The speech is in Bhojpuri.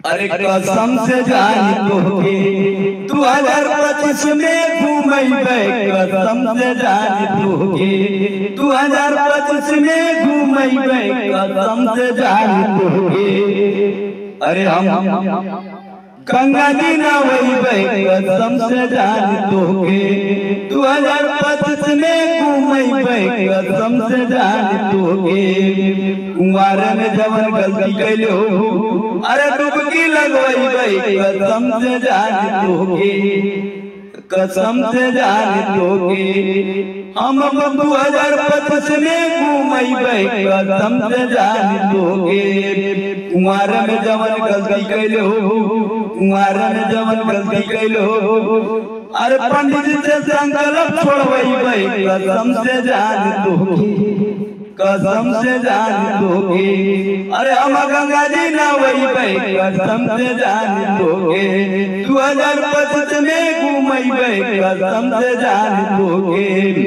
अरे कसम से जान तोके 2025 में घूमेबे कसम से जान तोके 2025 में घूमेबे कसम से जान तोके। अरे हम गंगा जी नवैबे कसम से जान तोके 2025 में घूमेबे कसम से जान तोके। कुंवार में जवन गलती कैलो अरे डुबकी लगवैबे कसम से जान तोके कसम से जान तोके। हम 2025 में घूमेबे कसम से जान तोके। कुंवार में जवन गलती कैलो कुंवार में जवन गलती कैलो अरे पंडित से संकल्प छोड़वैबे कसम से जान तोके कसम से जान तोके। अरे हम गंगा जी नवैबे कसम से जान तोके 2025 में घूमेबे कसम से जान तोके।